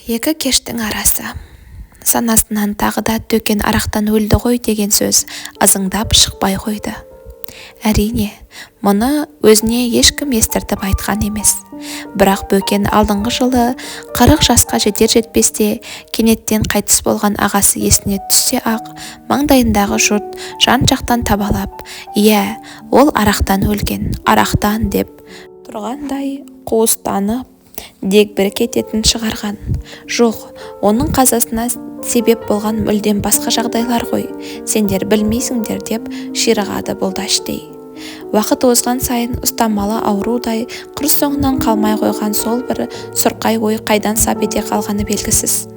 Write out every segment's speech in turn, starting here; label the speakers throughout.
Speaker 1: Екі кештің арасы. Санасынан тағы да төкен арақтан өлді ғой деген сөз ызыңдап шықпай қойды. Әрине, мұны өзіне ешкім естіртіп айтқан емес. Бірақ Бөкен алдыңғы жылы 40 жасқа жетер-жетпесте кенеттен қайтыс болған ағасы есіне түссе ақ, маңдайындағы жұрт жан-жақтан табалап, «Иә, ол арақтан өлген, арақтан» деп тұрғандай қуыстанып дегбір кететін шығарған. Жоқ, оның қазасына себеп болған мүлдем басқа жағдайлар ғой, сендер білмейсіңдер деп ширығады бұл да іштей. Уақыт озған сайын ұстамалы аурудай қыр соңынан қалмай қойған сол бір сұрқай ой қайдан сап ете қалғаны белгісіз.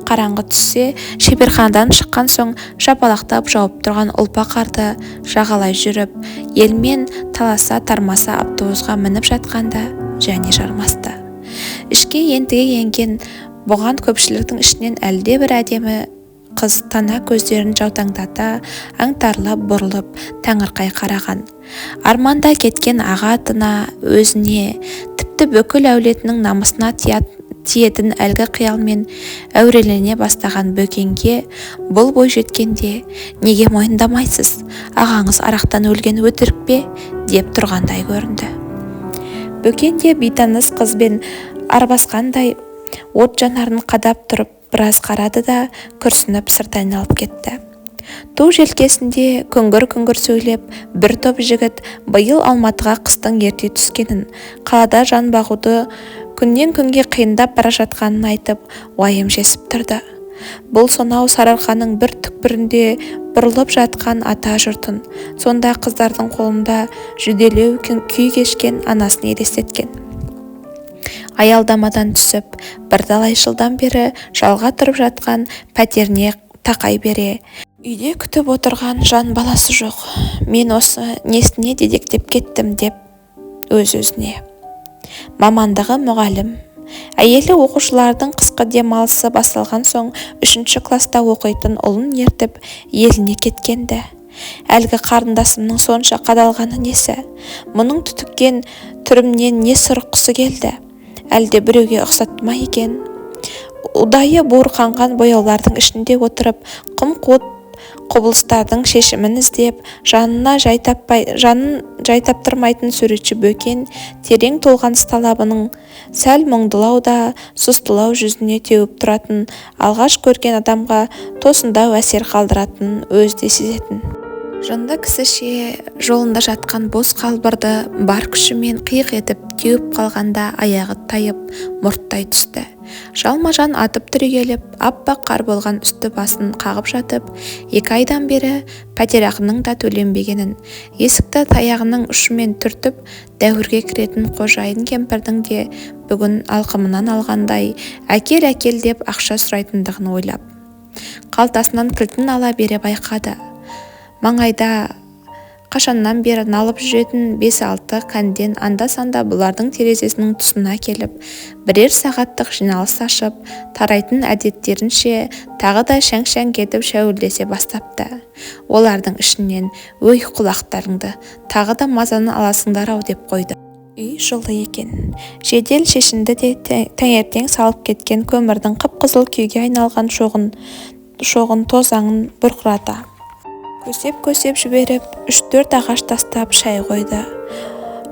Speaker 1: Қараңғы түссе, шеберханадан шыққан соң жапалақтап жауып тұрған ұлпа қарды жағалай жүріп, елмен таласа тармаса автобусқа мініп жатқанда және жармасты. Ішке ентіге енген бұған көпшіліктің ішінен әлде бір әдемі қыз тана көздерін жаутаңдата, аңтарлап бұрылып, таңырқай қараған. Арманда кеткен аға атына, өзіне, тіпті бүкіл әулетінің намысына тиетін әлгі қиялмен әурелене бастаған Бөкенге бұл бой жеткенде, неге мойындамайсыз, ағаңыз арақтан өлген өтірік пе, деп тұрғандай көрінді. Бөкен де бейтаныс қызбен арбасқандай от жанарын қадап тұрып біраз қарады да күрсініп сырт айналып кетті. Ту желкесінде күңгір-күңгір сөйлеп, бір топ жігіт биыл Алматыға қыстың ерте түскенін, қалада жан бағуды күннен күнге қиындап бара жатқанын айтып, уайым жесіп тұрды. Бұл сонау Сарыарқаның бір түкпірінде бұрылып жатқан ата жұртын, сонда қыздардың қолында жүделеу күй кешкен анасын елестеткен. Аялдамадан түсіп, бірталай жылдан бері жалға тұрып жатқан пәтеріне тақай бере, үйде күтіп отырған жан баласы жоқ. Мен осы несіне дедектеп кеттім деп өз-өзіне. Мамандығы мұғалім. Әйелі оқушылардың қысқы демалысы басталған соң 3-ші класста оқитын ұлын ертіп еліне кеткенді. Әлгі қарындасымның сонша қадалғаны несі? Мұның түтіккен түрімнен не сұрыққысы келді? Әлде біреуге ұқсатты ма екен? Ұдайы буырқанған бояулардың ішінде отырып, қым-қуыт құбылыстардың шешімін іздеп, жанын жайтаптырмайтын суретші Бөкен терең толғаныс талабының сәл мұңдылау да сұстылау жүзіне теуіп тұратын, алғаш көрген адамға тосындау әсер қалдыратын өзде сезетін. Жынды кісіше жолында жатқан бос қалбырды бар күшімен қиық етіп теуіп қалғанда аяғы тайып, мұрттай түсті. Жалма-жан атып түрегеліп, аппақ қар болған үсті басын қағып жатып, 2 айдан бері пәтерақының да төленбегенін, есікті таяғының ұшымен түртіп, дәуірге кіретін қожайын кемпірдің де бүгін алқымынан алғандай әкел деп ақша сұрайтындығын ойлап. Қалтасынан кілтін ала бере байқады. Маңайда қашаннан бері налып жүретін 5-6 кәнден анда-санда бұлардың терезесінің тұсына келіп, бірер сағаттық жиналыс ашып, тарайтын әдеттерінше тағы да шәң-шәң кетіп шәуілдесе бастапты. Олардың ішінен, «Өй, құлақтарыңды, тағы да мазаны аласыңдар-ау» деп қойды. Үй жылы екен. Жедел шешінді де таңертең салып кеткен көмірдің қып-қызыл күйге айналған шоғын тозаңын бұрқырата көсеп жіберіп, 3-4 ағаш тастап шай қойды.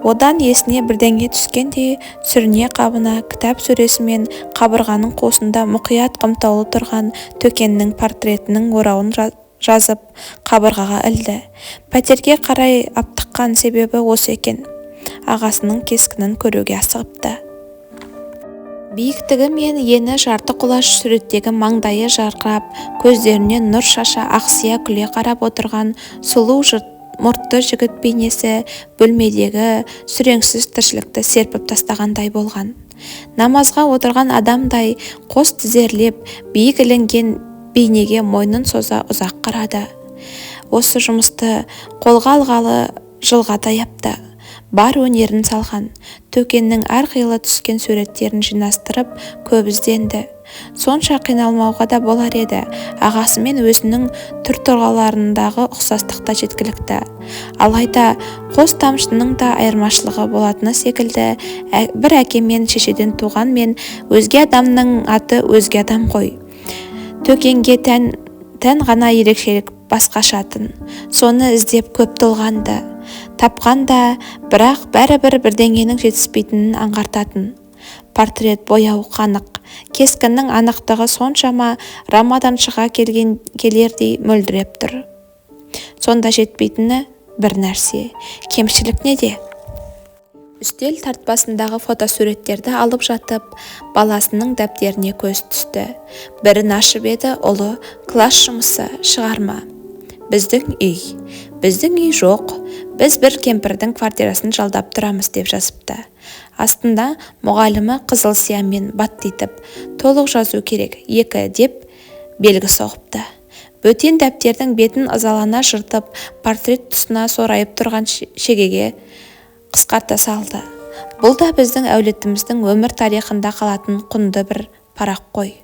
Speaker 1: Одан есіне бірдеңе түскенде сүріне қабына кітап сөресімен қабырғаның қосында мұқият қымтаулы тұрған Төкеннің портретінің орауын жазып қабырғаға ілді. Пәтерге қарай аптыққан себебі осы екен. Ағасының кескінін көруге асығыпты. Биіктігі мен ені жарты құлаш суреттегі маңдайы жарқырап, көздерінен нұр шаша ақсия күле қарап отырған сұлу мұртты жігіт бейнесі бөлмедегі сүреңсіз тіршілікті серпіп тастағандай болған. Намазға отырған адамдай қос тізерлеп, биік ілінген бейнеге мойнын соза ұзақ қарады. Осы жұмысты қолға алғалы жылға таяпты. бар өнерін салған. Төкеннің әрқилы түскен суреттерін жинастырып көп ізденді. Сонша қиналмауға да болар еді. Ағасы мен өзінің түр-тұлғаларындағы ұқсастық та жеткілікті. Алайда қос тамшының да айырмашылығы болатыны секілді, бір әке мен шешеден туған мен өзге адамның аты өзге адам ғой. Төкенге тән ғана ерекшелік басқашатын. Соны іздеп көп толғанды. Тапқан да, бірақ бәрібір бірдеңенің жетіспейтінін аңғартатын. Портрет бояу қанық, кескіннің анықтығы соншама рамадан шыға келердей мөлдіреп тұр. Сонда жетпейтіні бір нәрсе, кемшілік неде? Үстел тартпасындағы фотосуреттерді алып жатып, баласының дәптеріне көз түсті. Бірін ашып еді, ұлы класс жұмысы, шығарма. Біздің үй жоқ, біз бір кемпірдің квартирасын жалдап тұрамыз деп жазыпты. Астында мұғалімі қызыл сиямен баттитып, толық жазу керек, 2 деп белгі соғыпты. Бөтен дәптердің бетін ызалана жыртып, портрет тұсына сорайып тұрған шегеге қысқарта салды. Бұл да біздің әулетіміздің өмір тарихында қалатын құнды бір парақ қой.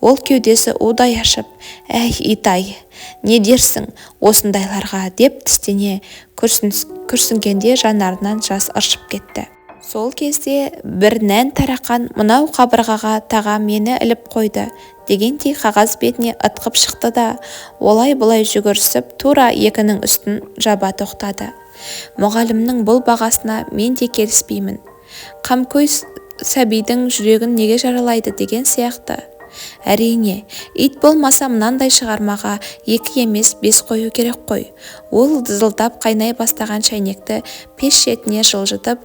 Speaker 1: Ол кеудесі удай ашып, әй итай, не дерсің осындайларға деп тістене күрсінгенде жанарынан жас ыршып кетті. Сол кезде бір нән тарақан мынау қабырғаға таға мені іліп қойды дегендей қағаз бетіне ытқып шықты да, олай-бұлай жүгірісіп тура 2-нің үстін жаба тоқтады. Мұғалімнің бұл бағасына мен де келіспеймін. Қамкөй сәбидің жүрегін неге жаралайды деген сияқты. Әрине, ит болмаса мынандай шығармаға 2 емес 5 қою керек қой. Ол дызылдап қайнай бастаған шайнекті пеш шетіне жылжытып,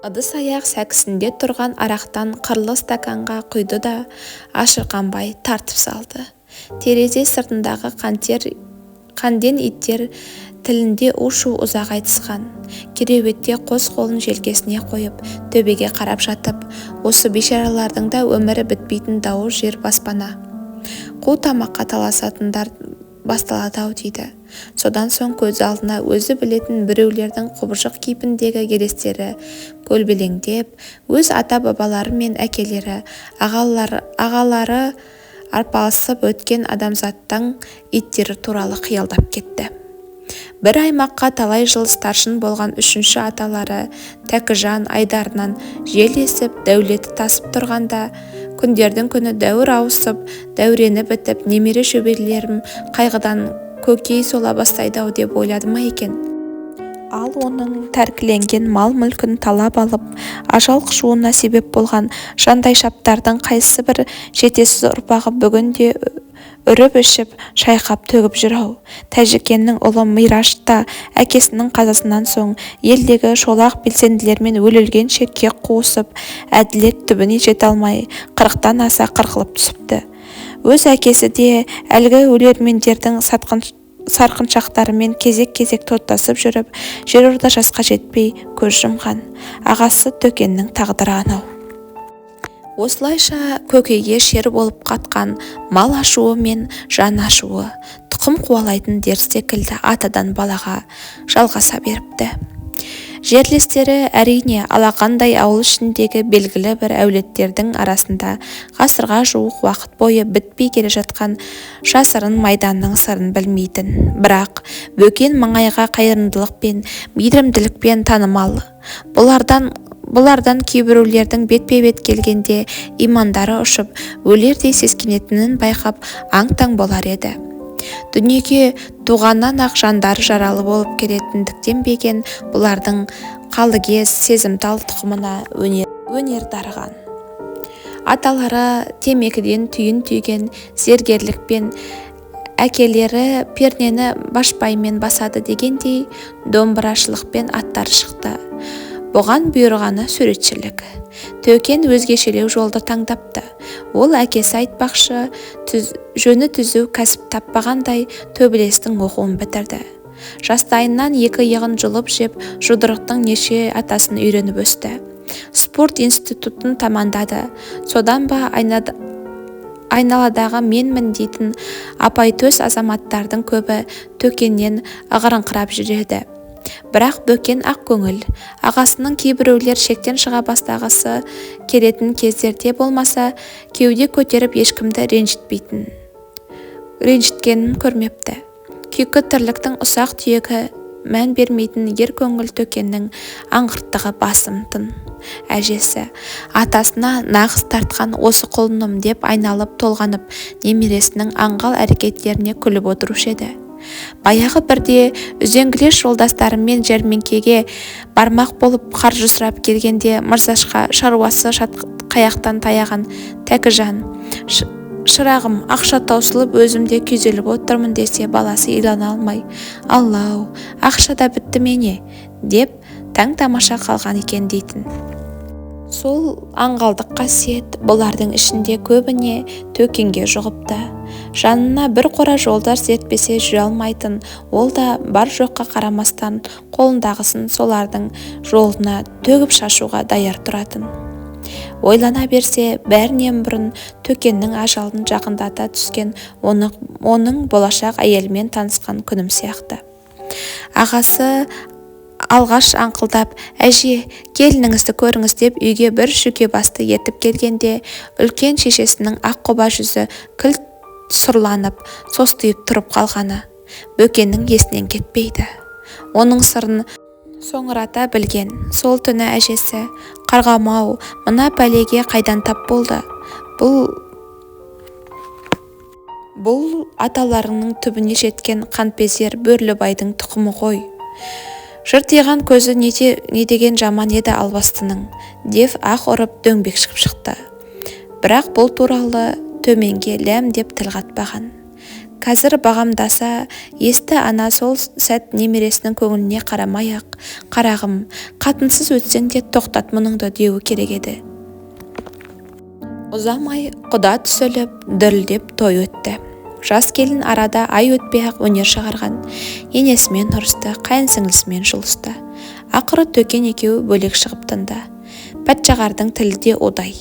Speaker 1: ыдыс-аяқ сәкісінде тұрған арақтан қырлы стаканға құйды да ашырқанбай тартып салды. Терезе сыртындағы қанден иттер тілінде у-шу ұзақ айтысқан. Кереуетте қос қолын желкесіне қойып, төбеге қарап жатып, осы бейшаралардың да өмірі бітпейтін дауыл жер баспана. Қу тамаққа таласатындар басталады-ау дейді. Содан соң көз алдына өзі білетін біреулердің құбыжық кейпіндегі елестері көлбелеңдеп, өз ата-бабалары мен әкелері, ағалары арпалысып өткен адамзаттың иттері туралы қиялдап кетті. Бір аймаққа талай жыл старшын болған 3-ші аталары Тәкіжан айдарынан жел есіп, дәулеті тасып тұрғанда, күндердің күні дәуір ауысып, дәурені бітіп, немере шөберелерім қайғыдан көкей сола бастайды-ау деп ойлады ма екен? Ал оның тәркіленген мал-мүлкін талап алып, ажал құшуына себеп болған жандайшаптардың қайсы бір жетесіз ұрпағы бүгінде үріп ішіп, шайқап төгіп жүр-ау. Тәжікеннің ұлы Мираш та әкесінің қазасынан соң елдегі шолақ белсенділермен өлілгенше кек қуысып, әділет түбіне жете алмай, 40-тан аса қырқылып түсіпті. Өз әкесі де әлгі өлермендердің сарқыншақтарымен кезек-кезек тоттасып жүріп, жерорда жасқа жетпей көз жұмған. Ағасы Төкеннің тағдыры анау. Осылайша көкейге шер болып қатқан мал ашуы мен жан ашуы, тұқым қуалайтын дерт секілді атадан балаға жалғаса беріпті. Жерлестері әрине алақандай ауыл ішіндегі белгілі бір әулеттердің арасында ғасырға жуық уақыт бойы бітпей келе жатқан жасырын майданның сырын білмейтін, бірақ бөкен маңайға қайырымдылықпен, мейірімділікпен танымал. Бұлардан кейбіреулердің бетпе-бет келгенде имандары ұшып, өлердей сескенетінін байқап аң-таң болар еді. Дүниеге туғаннан ақ жандары жаралы болып келетіндіктен беген бұлардың қалыгез сезімтал тұқымына өнер дарыған. Аталары темекіден түйін түйген зергерлікпен, әкелері пернені башпаймен басады дегендей домбырашылықпен аттары шықты. Бұған бұйырғаны суретшілік. Төкен өзгешелеу жолды таңдапты. Ол әкесі айтпақшы, жөні түзу кәсіп таппағандай төбелестің оқуын бітірді. Жастайынан 2 иығын жұлып жеп, жұдырықтың неше атасын үйреніп өсті. Спорт институтын тамамдады. Содан ба айналадағы менмін дейтін апайтөс азаматтардың көбі Төкеннен ығырыңқырап жүреді. Бірақ Бөкен ақ көңіл. Ағасының кейбіреулер шектен шыға бастағысы келетін кездерде болмаса, кеуде көтеріп ешкімді ренжіткенін көрмепті. Күйкі тірліктің ұсақ түйегі мән бермейтін ер көңіл Төкеннің аңғырттығы басым тын. Әжесі атасына нағыз тартқан осы құлыным деп айналып толғанып немересінің аңғал әрекеттеріне күліп отырушы еді. Баяғы бірде үзеңгілес жолдастарымен жәрмеңкеге бармақ болып қаржы сұрап келгенде мырзашқа шаруасы қаяқтан таяған Тәкіжан «Шырағым, ақша таусылып өзімде күйзеліп отырмын» десе, баласы илана алмай «Аллау, ақша да бітті мене?» деп таң-тамаша қалған екен дейтін. Сол аңғалдық қасиет бұлардың ішінде көбіне Төкенге жұғыпты. Жанына бір қора жолдас ертпесе жүре алмайтын, ол да бар жоққа қарамастан қолындағысын солардың жолына төгіп шашуға даяр тұратын. Ойлана берсе, бәрінен бұрын Төкеннің ажалын жақындата түскен оның болашақ әйелмен танысқан күнім сияқты. Ағасы алғаш аңқылдап, «Әже, келініңізді көріңіз» деп үйге бір шүйке басты ертіп келгенде, үлкен шешесінің ақ құба жүзі кілт сұрланып, состиып тұрып қалғаны Бөкеннің есінен кетпейді. Оның сырын соңырата білген сол түні әжесі «Қарғам-ау, мына пәлеге қайдан тап болды? Бұл аталарының түбіне жеткен қанпезер Бөрлібайдың тұқымы ғой. Жыртиған көзі не деген жаман еді албастының» деп ақ ұрып дөңбек шығып шықты. Бірақ бұл туралы төменге ләм деп тіл қатпаған. Қазір бағамдаса, есті ана сол сәт немересінің көңіліне қарамай-ақ «Қарағым, қатынсыз өтсең де тоқтат мұныңды» деуі керек еді. Ұзамай құда түсіліп, дүрілдеп той өтті. Жас келін арада ай өтпей-ақ өнер шығарған. Енесімен ұрысты, қайынсіңлісімен жұлысты. Ақыры Төкен екеуі бөлек шығып тынды. Пәтшағардың тілі де одай.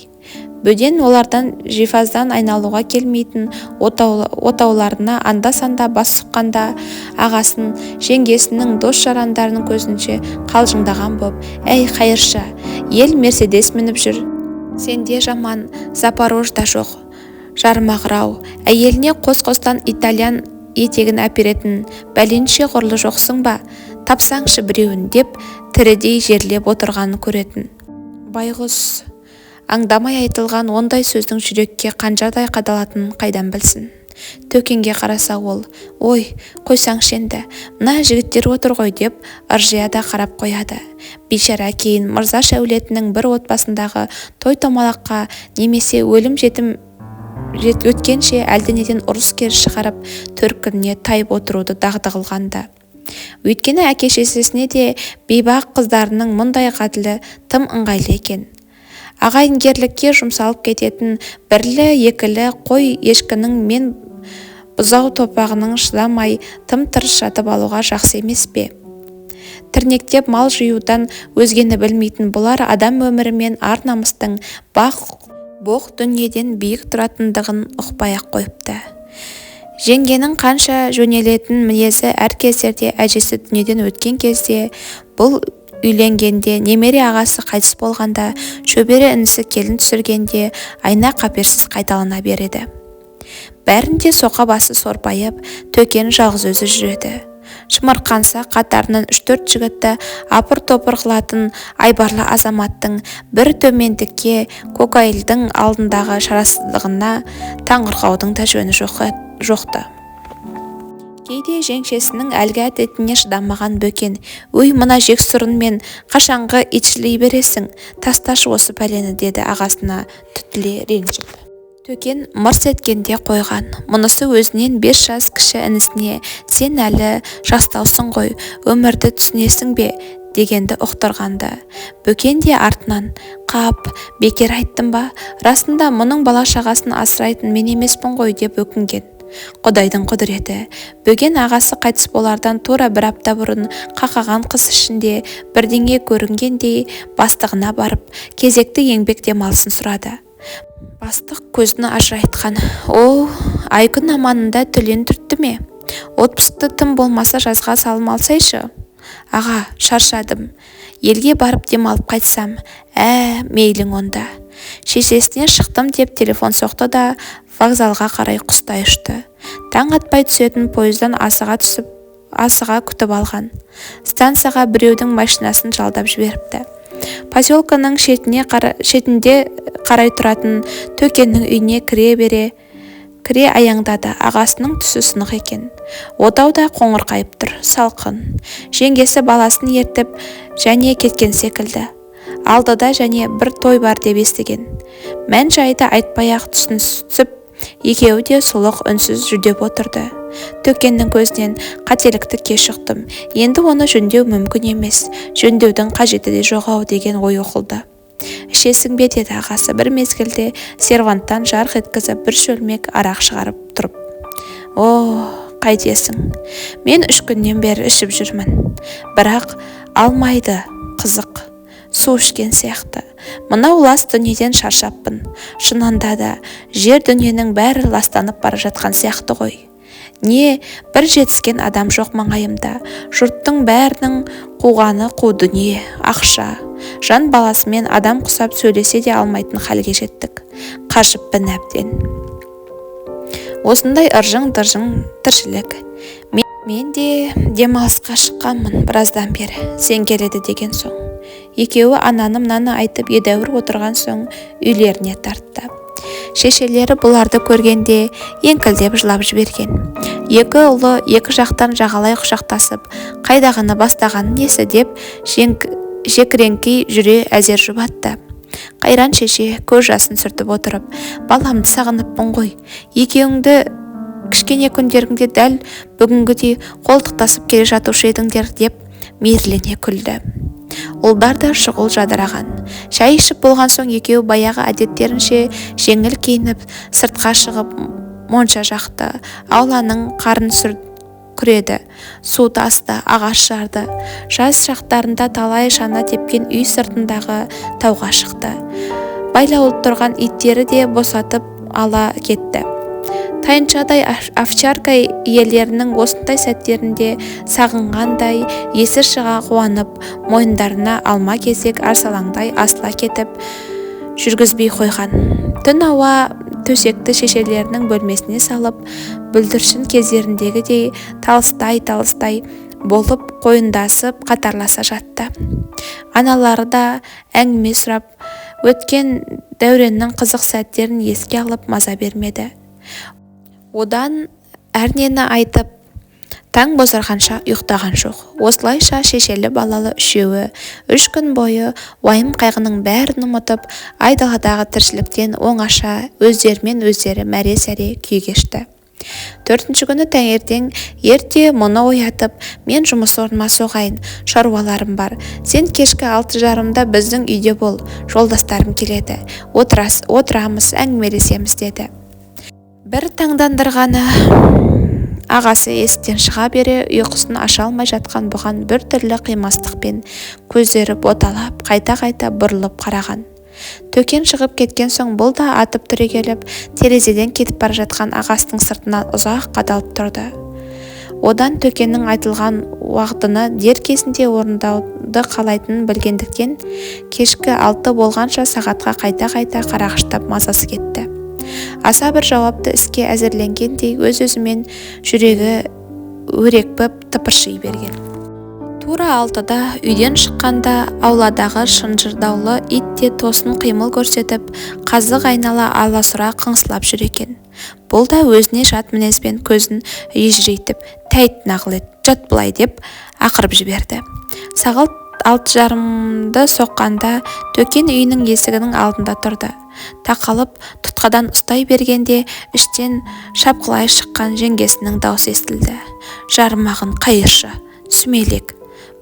Speaker 1: Бөден олардан жифаздан айналуға келмейтін отауларына анда-санда бас сұққанда, ағасын, жеңгесінің дос-жарандарының көзінше қалжыңдаған боп, «Әй, қайыршы, ел мерседес мініп жүр. Сенде жаман Запорожда жоқ. Жармағырау, әйеліне қос-қостан итальян етегін әперетін бәленше ғұрлы жоқсың ба? Тапсаңшы біреуін» деп тірідей жерлеп отырғанын көретін. Байғұс аңдамай айтылған ондай сөздің жүрекке қанжардай қадалатынын қайдан білсін. Төкенге қараса ол «Ой, қойсаңшы енді, мына жігіттер отыр ғой» деп ыржия да қарап қояды. Бейшара кейін мырза шәулетінің бір отбасындағы той-томалаққа немесе өлім-жетім өткенше әлденеден ұрыс-керіс шығарып төркініне тайып отыруды дағды қылғанда. Өйткені әке-шешесіне де бейбақ қыздарының мұндай ғаділі тым ыңғайлы екен. Ағайынгерлікке жұмсалып кететін бірлі-екілі қой ешкінің мен бұзау топағының шыдамай тым-тырыс жатып алуға жақсы емес пе? Тірнектеп мал жиюдан өзгені білмейтін бұлар адам өмірі мен ар-намыстың боқ дүниеден биік тұратындығын ұқпай-ақ қойыпты. Жеңгенің қанша жөнелетін мінезі әр кездерде әжесі дүниеден өткен кезде, бұл үйленгенде, немере ағасы қайтыс болғанда, шөбере інісі келін түсіргенде айна-қаперсіз қайталана береді. Бәрінде соқа басы сорпайып, Төкен жалғыз өзі жүреді. Шымырқанса қатарынан 3-4 жігітті апыр-топыр қылатын айбарлы азаматтың бір төмендікке көкайылдың алдындағы шарасыздығына таңырқаудың да жөні жоқты. Кейде жеңшесінің әлгі әдетіне шыдамаған Бөкен «Өй, мына жексұрын мен қашанғы итшілей бересің, тасташы осы пәлені» деді ағасына түтіле ренжіп. Төкен мырс еткенде қойған. Мұнысы өзінен 5 жас кіші інісіне «Сен әлі жастаусың ғой, өмірді түсінесің бе?» дегенді ұқтырғанды. Бөкен де артынан «Қап, бекер айттым ба? Расында мұның бала-шағасын асырайтын мен емеспін ғой» деп өкінген. Құдайдың құдіреті. Бөген ағасы қайтыс болардан тура бір апта бұрын қақаған қыс ішінде бірдеңе көрінгендей бастығына барып, кезекті еңбек демалысын сұрады. Бастық көзін ажырайтқан. «О, айкүн аманында түлен түртті ме? Отпусқты тым болмаса жазға салым алсайшы. Аға, шаршадым. Елге барып демалып қайтсам. Мейлің онда. Шешесіне шықтым деп телефон соқты да вокзалға қарай құстай ұшты. Таң атпай түсетін пойыздан асыға күтіп алған. Станцияға біреудің машинасын жалдап жіберіпті. Поселканың шетінде қарай тұратын Төкеннің үйіне кіре аяңдады. Ағасының түсі сынық екен. Отауда қоңырқайып тұр, салқын. Жеңгесі баласын ертіп және кеткен секілді. Алдыда және бір той бар деп естіген. Мән жайды айтпай-ақ түсінсіп, екеуі де сұлық үнсіз жүдеп отырды. Төкеннің көзінен қателікті кеш ұқтым. Енді оны жөндеу мүмкін емес. Жөндеудің қажеті де жоқ-ау деген ой оқылды. Ішесің бе деді ағасы бір мезгілде серванттан жарқ еткізіп бір шөлмек арақ шығарып тұрып. Қайтесің? Мен 3 күннен бері ішіп жүрмін. Бірақ алмайды, қызық. Су ішкен сияқты. Мынау лас дүниеден шаршаппын. Шынында да жер дүниенің бәрі ластанып бара жатқан сияқты ғой. Не бір жетіскен адам жоқ маңайымда. Жұрттың бәрінің қуғаны қу дүние, ақша. Жан баласымен адам құсап сөйлесе де алмайтын халге жеттік. Қажыппын әбден. Осындай ыржың-дыржың тіршілік. Мен де демалысқа шыққанмын біраздан бері. Сен келеді деген соң. Екеуі ананы-мынаны айтып едәуір отырған соң үйлеріне тартты. Шешелері бұларды көргенде еңкілдеп жылап жіберген. Екі ұлы екі жақтан жағалай құшақтасып, қайдағыны бастағаны несі деп жекіреңкей жүре әзер жұбатты. Қайран шеше көз жасын сүртіп отырып, баламды сағыныппын ғой. Екеуіңді кішкене күндеріңде дәл бүгінгідей қолтықтасып келе жатушы едіңдер деп мейірлене күлді. Ұлдар да шұғыл жадыраған. Шай ішіп болған соң екеуі баяғы әдеттерінше жеңіл киініп, сыртқа шығып монша жақты, ауланың қарын күреді, су тасты, ағаш жарды. Жаз шақтарында талай шана тепкен үй сыртындағы тауға шықты. Байлаулы тұрған иттері де босатып ала кетті. Тайыншадай овчарка иелерінің осындай сәттерінде сағынғандай есі шыға қуанып, мойындарына алма кезек арсалаңдай асыла кетіп жүргізбей қойған. Түн ауа төсекті шешелерінің бөлмесіне салып, бүлдіршін кездеріндегідей талыстай болып қойындасып қатарласа жатты. Аналары да әңгіме сұрап, өткен дәуреннің қызық сәттерін еске алып маза бермеді. Одан әрнені айтып, таң бозарғанша ұйықтаған жоқ. Осылайша шешелі балалы үшеуі 3 күн бойы уайым қайғының бәрін ұмытып, айдаладағы тіршіліктен оңаша өздерімен өздері мәре-сәре күй кешті. 4-ші күні таңертең ерте мұны оятып, мен жұмыс орныма соғайын, шаруаларым бар. Сен кешкі 6:30-да біздің үйде бол, жолдастарым келеді. Отырамыз, әңгімелесеміз деді. Бір таңдандырғаны ағасы есіктен шыға бере ұйқысын аша алмай жатқан бұған бір түрлі қимастықпен көздері боталап, қайта-қайта бұрылып қараған. Төкен шығып кеткен соң бұл да атып түрегеліп, терезеден кетіп бара жатқан ағасының сыртынан ұзақ қадалып тұрды. Одан Төкеннің айтылған уағданы дер кезінде орындауды қалайтынын білгендіктен, кешкі 6 болғанша сағатқа қайта-қайта қарағыштап мазасы кетті. Аса бір жауапты іске әзірленгендей өз-өзімен жүрегі өрекпіп тыпырши берген. Тура 6-да үйден шыққанда ауладағы шынжырдаулы ит те тосын қимыл көрсетіп, қазық айнала аласұра қыңсылап жүр екен. Бұл да өзіне жат мінезбен көзін ежірейтіп, тәйт нағылет, жат бұлай деп ақырып жіберді. Сағат 6:30-ды соққанда Төкен үйінің есігінің алдында тұрды. Тақалып тұтқадан ұстай бергенде іштен шапқылай шыққан жеңгесінің даусы естілді. Жарымағын қайыршы, сүмелек.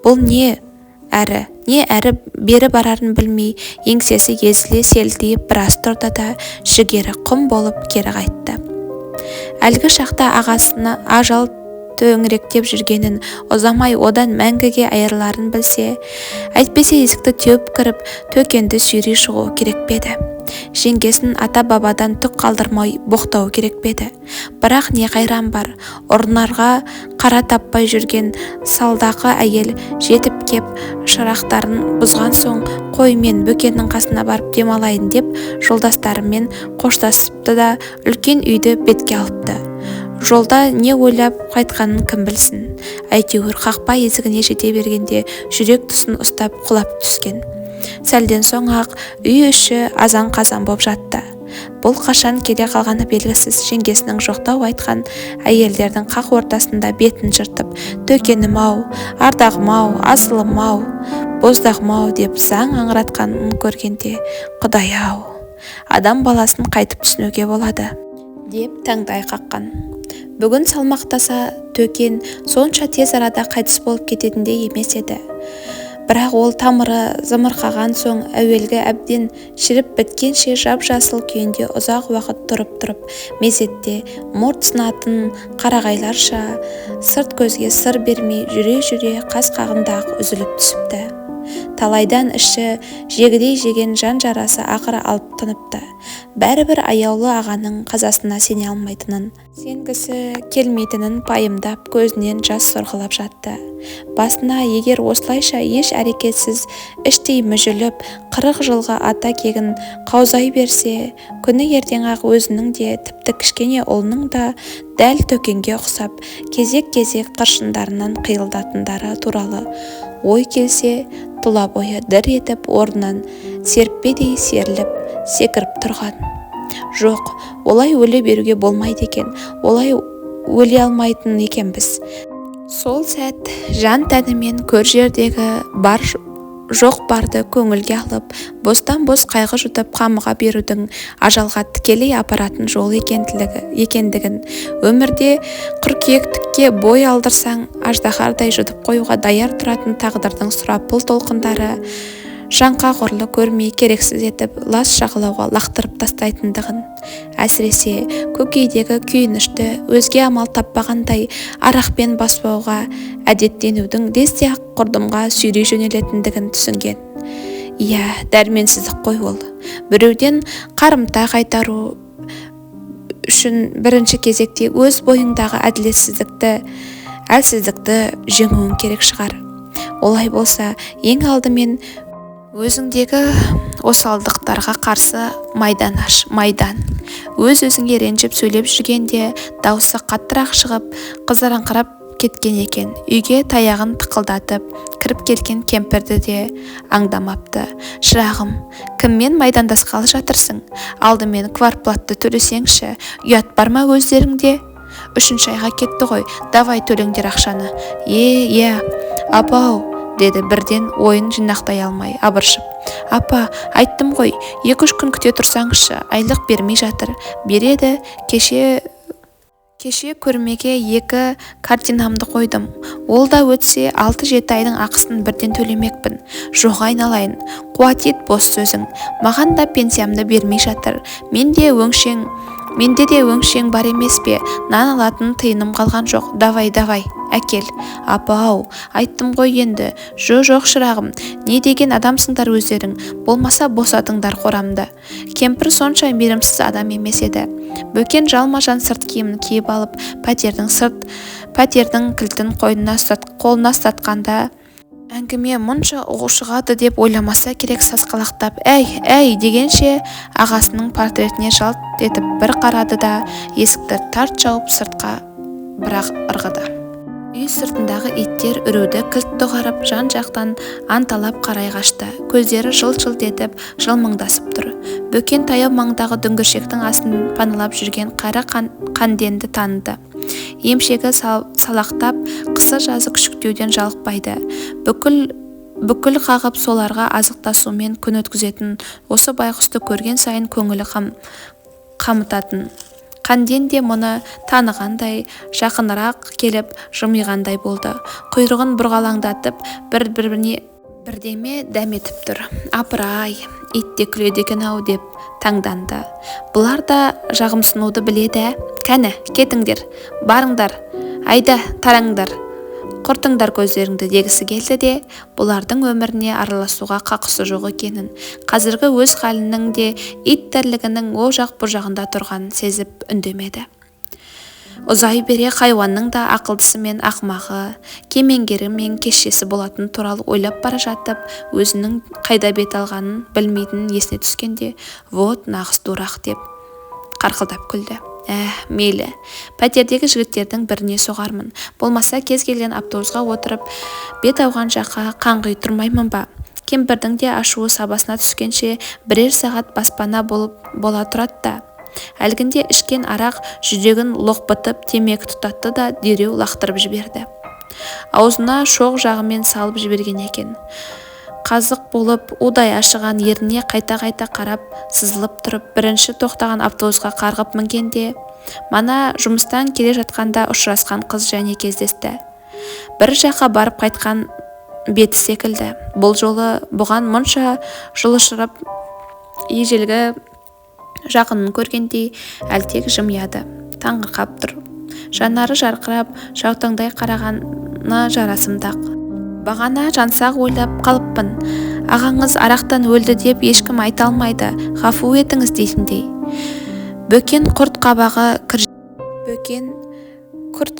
Speaker 1: Бұл не әрі бері барарын білмей, еңсесі езіле селтиіп біраз тұрды да жігері құм болып кері қайтты. Әлгі шақта ағасына ажал төңіректеп жүргенін, ұзамай одан мәңгіге айырыларын білсе, әйтпесе есікті теуіп кіріп, Төкенді сүйрей шығу керек педі. Жеңгесін ата-бабадан түк қалдырмай боқтау керек педі. Бірақ не қайран бар, ұрынарға қара таппай жүрген салдақы әйел жетіп кеп шырақтарын бұзған соң, қой мен Бөкеннің қасына барып демалайын деп жолдастарымен қоштасыпты да үлкен үйді бетке алыпты. Жолда не ойлап қайтқанын кім білсін. Әйтеуір қақпа есігіне жете бергенде жүрек тұсын ұстап құлап түскен. Сәлден соң ақ үй іші азан-қазан боп жатты. Бұл қашан келе қалғаны белгісіз. Жеңгесінің жоқтау айтқан әйелдердің қақ ортасында бетін жыртып, төкенім-ау, ардағым-ау, асылым-ау, боздағым-ау деп заң аңыратқанын көргенде, Құдай-ау, адам баласын қайтып түсінуге болады деп таңдай қаққан. Бүгін салмақтаса Төкен сонша тез арада қайтыс болып кететіндей емес еді. Бірақ ол тамыры зымырқаған соң әуелгі әбден шіріп біткенше жап-жасыл күйінде ұзақ уақыт тұрып мезетте мұрт сынатын қарағайларша сырт көзге сыр бермей жүре қас қағымда-ақ үзіліп түсіпті. Талайдан іші жегідей жеген жан жарасы ақыры алып тыныпты. Бәрібір аяулы ағаның қазасына сене алмайтынын, сенгісі келмейтінін пайымдап көзінен жас сорғалап жатты. Басына егер осылайша еш әрекетсіз іштей мүжіліп 40 жылға ата кегін қаузай берсе, күні ертең-ақ өзінің де тіпті кішкене ұлының да дәл Төкенге ұқсап кезек-кезек қыршындарынан қиылдатындары туралы ой келсе, тұла бойы дір етіп орнынан серппедей серіліп секіріп тұрған. Жоқ, олай өле беруге болмайды екен, олай өле алмайтын екенбіз. Сол сәт жан тәнімен көр жердегі бар жоқ барды көңілге алып, бостан-бос қайғы жұтып қамыға берудің ажалға тікелей апаратын жол екендігін, өмірде қыркүйектікке бой алдырсаң аждаһардай жұтып қоюға даяр тұратын тағдырдың сұрапыл толқындары жаңқа ғұрлы көрмей керексіз етіп лас жағалауға лақтырып тастайтындығын, әсіресе көкейдегі күйінішті өзге амал таппағандай арақпен баспауға әдеттенудің лезде-ақ құрдымға сүйрей жөнелетіндігін түсінген. Иә, дәрменсіздік қой ол. Біреуден қарымта қайтару үшін бірінші кезекте өз бойыңдағы әділетсіздікті, әлсіздікті жеңуің керек шығар. Олай болса, ең алдымен өзіңдегі осалдықтарға қарсы майдан аш, майдан. Өз-өзіңе ренжіп сөйлеп жүргенде даусы қаттырақ шығып, қызарыңқырап кеткен екен. Үйге таяғын тықылдатып кіріп келген кемпірді де аңдамапты. Шырағым, кіммен майдандасқалы жатырсың? Алдымен кварплатты төлесеңші, ұят бар ма өздеріңде? 3-ші айға кетті ғой, давай төлеңдер ақшаны. Апа-ау, деді бірден ойын жинақтай алмай абыршып. Апа, айттым ғой, 2-3 күн күте тұрсаңызшы, айлық бермей жатыр. Береді, кеше көрмеге 2 картинамды қойдым. Ол да өтсе 6-7 айдың ақысын бірден төлемекпін. Жоқ айналайын, қуат ет бос сөзің. Маған да пенсиямды бермей жатыр. Менде де өңшең бар емес пе? Нан алатын тиыным қалған жоқ. Давай, әкел. Апа-ау, айттым ғой енді. Жоқ шырағым, не деген адамсыңдар өздерің? Болмаса босатыңдар қорамды. Кемпір сонша мейірімсіз адам емес еді. Бөкен жалма-жан сырт киімін киіп алып, пәтердің кілтін қолына ұстатқанда әңгіме мұнша шығады деп ойламаса керек. Сасқалақтап әй дегенше ағасының портретіне жалт етіп бір қарады да есікті тарт жауып сыртқа бірақ ырғыды. Үй сыртындағы иттер үруді кілт доғарып жан-жақтан анталап қарай қашты. Көздері жылт-жылт етіп жылмыңдасып тұр. Бөкен таяу маңдағы дүңгіршектің астын паналап жүрген қара қанденді таныды. Емшегі салақтап қысы-жазы күшіктеуден жалықпайды. Бүкіл қағып соларға азықтасумен күн өткізетін осы байғұсты көрген сайын көңілі қамытатын. Қанден де мұны танығандай, жақынырақ келіп жымиғандай болды. Құйрығын бұрғалаңдатып бірдеме дәметіп тұр. Апыр-ай, ит те күледі екен-ау деп таңданды. Бұлар да жағымсынуды біледі. Кәні, кетіңдер, барыңдар, айда тараңдар. құртыңдар көздеріңді дегісі келді де бұлардың өміріне араласуға қақысы жоқ екенін, қазіргі өз халінің де ит тірлігінің о жақ бұ жағында тұрғанын сезіп үндемеді. Ұзай бере хайуанның да ақылдысы мен ақымағы, кемеңгері мен кешесі болатын туралы ойлап бара жатып, өзінің қайда бет алғанын білмейтінін есіне түскенде, вот нағыз дурак деп қарқылдап күлді. Мейлі, пәтердегі жігіттердің біріне соғармын, болмаса кез келген автобусқа отырып бет ауған жаққа қаңғи тұрмаймын ба? Кемпірдің де ашуы сабасына түскенше бірер сағат баспана бола тұрады да. Әлгінде ішкен арақ жүрегін лоқпытып темекі тұтатты да дереу лақтырып жіберді. Аузына шоқ жағымен салып жіберген екен. Қазық болып удай ашыған еріне қайта-қайта қарап сызылып тұрып, бірінші тоқтаған автобусқа қарғып мінгенде, мана жұмыстан келе жатқанда ұшырасқан қыз және кездесті. Бір жаққа барып қайтқан беті секілді. Бұл жолы бұған мұнша жылышырып ежелгі жақынын көргендей әлтек жымияды, таңырқап тұр. Жанары жарқырап, жаутаңдай қарағаны жарасымдақ. Бағана жансақ ойлап қалыппын. Ағаңыз арақтан өлді деп ешкім айта алмайды, ғафу етіңіз дейтіндей. Бөкен құрт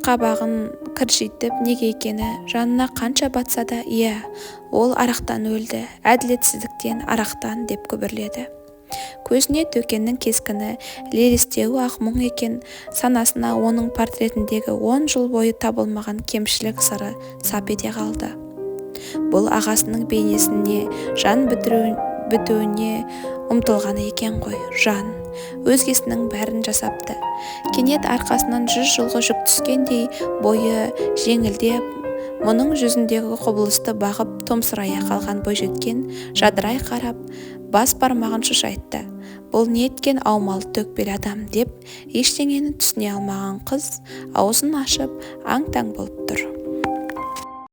Speaker 1: қабағын кіржитіп неге екені жанына қанша батса да, иә, ол арақтан өлді, әділетсіздіктен, арақтан деп күбірледі. Көзіне Төкеннің кескіні, лелестеуі ақ мұң екен, санасына оның портретіндегі 10 жыл бойы табылмаған кемшілік сыры сап ете қалды. Бұл ағасының бейнесіне жан бітуіне ұмтылғаны екен ғой, жан. Өзгесінің бәрін жасапты. Кенет арқасынан 100 жылғы жүк түскендей бойы жеңілдеп, мұның жүзіндегі құбылысты бағып томсырая қалған бойжеткен жадырай қарап, бас бармағын шошайтты. Бұл не еткен аумалы төкпел адам деп ештеңені түсіне алмаған қыз аузын ашып аң-таң болып тұр.